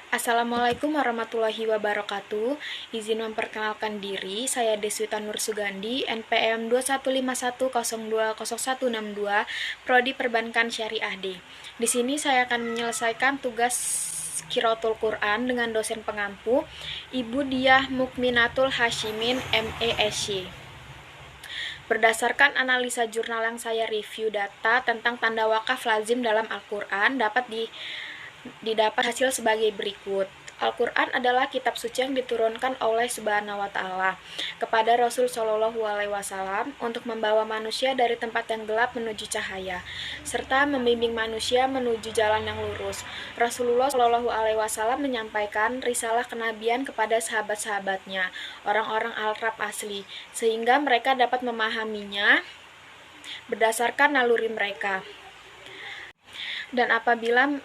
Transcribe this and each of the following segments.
Assalamualaikum warahmatullahi wabarakatuh. Izin memperkenalkan diri, saya Deswita Nur Sugandi, NPM 2151020162, Prodi Perbankan Syariah D. Di sini saya akan menyelesaikan tugas Qiraatul Quran dengan dosen pengampu, Ibu Diah Mukminatul Hashimin, ME.Sc. Berdasarkan analisa jurnal yang saya review, data tentang tanda wakaf lazim dalam Al-Quran didapat hasil sebagai berikut. Al-Quran adalah kitab suci yang diturunkan oleh Subhanahu wa Ta'ala kepada Rasul Shallallahu Alaihi Wasallam untuk membawa manusia dari tempat yang gelap menuju cahaya, serta membimbing manusia menuju jalan yang lurus. Rasulullah Shallallahu Alaihi Wasallam menyampaikan risalah kenabian kepada sahabat-sahabatnya, orang-orang Arab asli, sehingga mereka dapat memahaminya berdasarkan naluri mereka. Dan apabila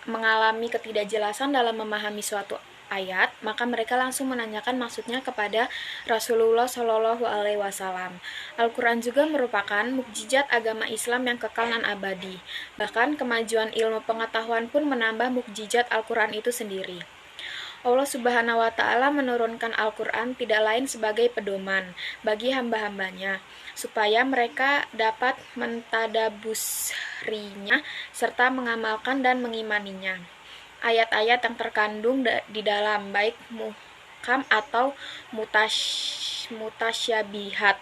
mengalami ketidakjelasan dalam memahami suatu ayat, maka mereka langsung menanyakan maksudnya kepada Rasulullah Shallallahu Alaihi Wasallam. Al-Quran juga merupakan mukjizat agama Islam yang kekal dan abadi. Bahkan kemajuan ilmu pengetahuan pun menambah mukjizat Al-Quran itu sendiri. Allah Subhanahu wa Ta'ala menurunkan Al-Quran tidak lain sebagai pedoman bagi hamba-hambanya, supaya mereka dapat mentadabusrinya serta mengamalkan dan mengimaninya. Ayat-ayat yang terkandung di dalam baik muhkam atau mutasyabihat.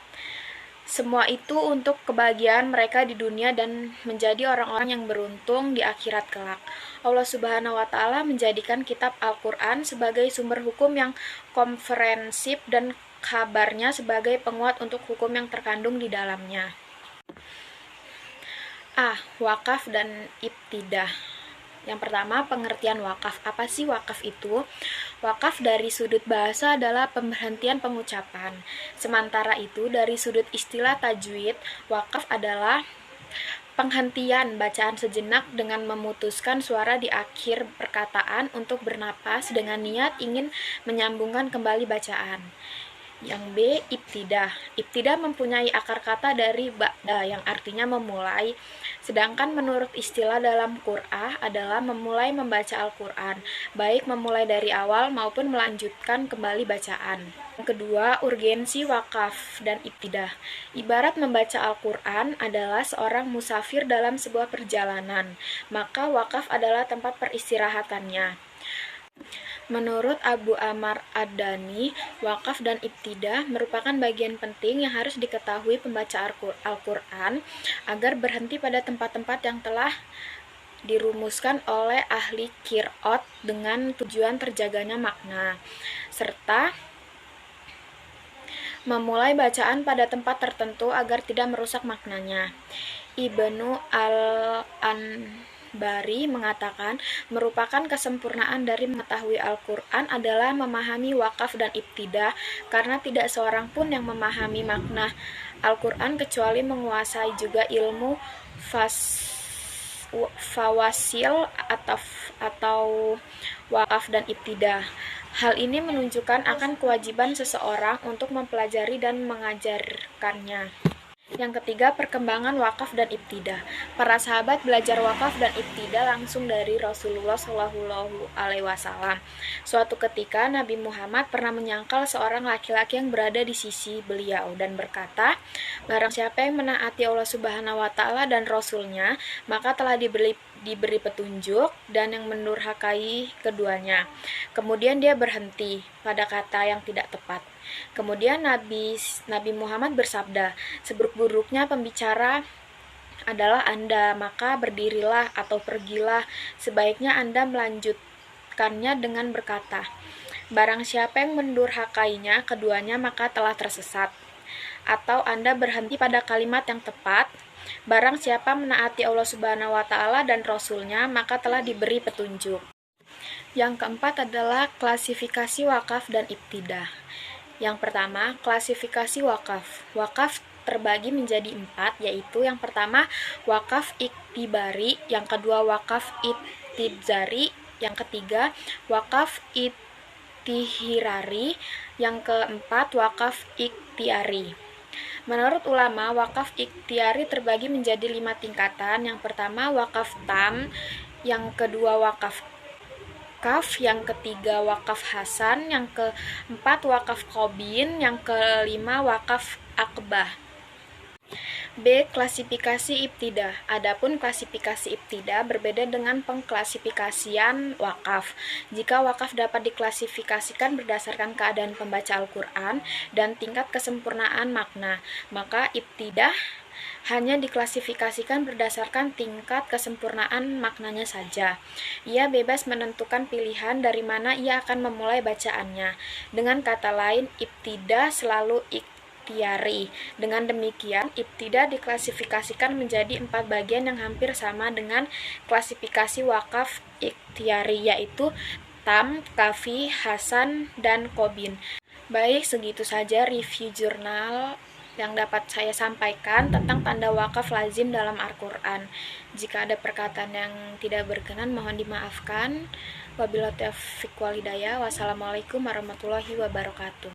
Semua itu untuk kebahagiaan mereka di dunia dan menjadi orang-orang yang beruntung di akhirat kelak. Allah Subhanahu wa Ta'ala menjadikan kitab Al-Quran sebagai sumber hukum yang komprehensif dan kabarnya sebagai penguat untuk hukum yang terkandung di dalamnya. Wakaf dan ibtidah. Yang pertama, pengertian wakaf. Apa sih wakaf itu? Wakaf dari sudut bahasa adalah pemberhentian pengucapan. Sementara itu, dari sudut istilah tajwid, wakaf adalah penghentian bacaan sejenak dengan memutuskan suara di akhir perkataan untuk bernapas dengan niat ingin menyambungkan kembali bacaan. Yang B, ibtidah. Ibtidah mempunyai akar kata dari ba'da yang artinya memulai, sedangkan menurut istilah dalam Qur'ah adalah memulai membaca Al-Quran, baik memulai dari awal maupun melanjutkan kembali bacaan. Yang kedua, urgensi wakaf dan ibtidah. Ibarat membaca Al-Quran adalah seorang musafir dalam sebuah perjalanan, maka wakaf adalah tempat peristirahatannya. Menurut Abu Amar Ad-Dani, wakaf dan ibtidah merupakan bagian penting yang harus diketahui pembaca Al-Quran agar berhenti pada tempat-tempat yang telah dirumuskan oleh ahli qiraat dengan tujuan terjaganya makna, serta memulai bacaan pada tempat tertentu agar tidak merusak maknanya. Ibnu Al-Anbari mengatakan, merupakan kesempurnaan dari mengetahui Al-Quran adalah memahami wakaf dan ibtidah, karena tidak seorang pun yang memahami makna Al-Quran kecuali menguasai juga ilmu fawasil atau wakaf dan ibtidah. Hal ini menunjukkan akan kewajiban seseorang untuk mempelajari dan mengajarkannya. Yang ketiga, perkembangan wakaf dan ibtidah. Para sahabat belajar wakaf dan ibtidah langsung dari Rasulullah Shallallahu Alaihi Wasallam. Suatu ketika Nabi Muhammad pernah menyangkal seorang laki-laki yang berada di sisi beliau dan berkata, barang siapa yang menaati Allah Subhanahu wa Ta'ala dan Rasulnya, maka telah diberi petunjuk, dan yang mendurhakai keduanya. Kemudian dia berhenti pada kata yang tidak tepat. Kemudian Nabi Muhammad bersabda, seburuk-buruknya pembicara adalah Anda, maka berdirilah atau pergilah. Sebaiknya Anda melanjutkannya dengan berkata, barang siapa yang mendurhakainya keduanya maka telah tersesat. Atau Anda berhenti pada kalimat yang tepat, barang siapa menaati Allah Subhanahu wa Ta'ala dan Rasulnya maka telah diberi petunjuk. Yang keempat adalah klasifikasi wakaf dan ibtidah. Yang pertama, klasifikasi wakaf. Wakaf terbagi menjadi 4, yaitu yang pertama wakaf iktibari, yang kedua wakaf itibzari, yang ketiga wakaf itihirari, yang keempat wakaf ikhtiari. Menurut ulama, wakaf ikhtiari terbagi menjadi 5 tingkatan. Yang pertama wakaf tam, yang kedua wakaf wakaf, yang ketiga wakaf hasan, yang keempat wakaf qobin, yang kelima wakaf akbah. B. Klasifikasi ibtidah. Adapun klasifikasi ibtidah berbeda dengan pengklasifikasian wakaf. Jika wakaf dapat diklasifikasikan berdasarkan keadaan pembaca Al-Quran dan tingkat kesempurnaan makna, maka ibtidah hanya diklasifikasikan berdasarkan tingkat kesempurnaan maknanya saja. Ia bebas menentukan pilihan dari mana ia akan memulai bacaannya. Dengan kata lain, ibtidah selalu ikhtiari. Dengan demikian, ibtidah diklasifikasikan menjadi 4 bagian yang hampir sama dengan klasifikasi wakaf ikhtiari, yaitu tam, kafi, hasan, dan qobin. Baik, segitu saja review jurnal yang dapat saya sampaikan tentang tanda wakaf lazim dalam Al-Quran. Jika ada perkataan yang tidak berkenan, mohon dimaafkan. Wabillahi taufiq wal hidayah. Wassalamualaikum warahmatullahi wabarakatuh.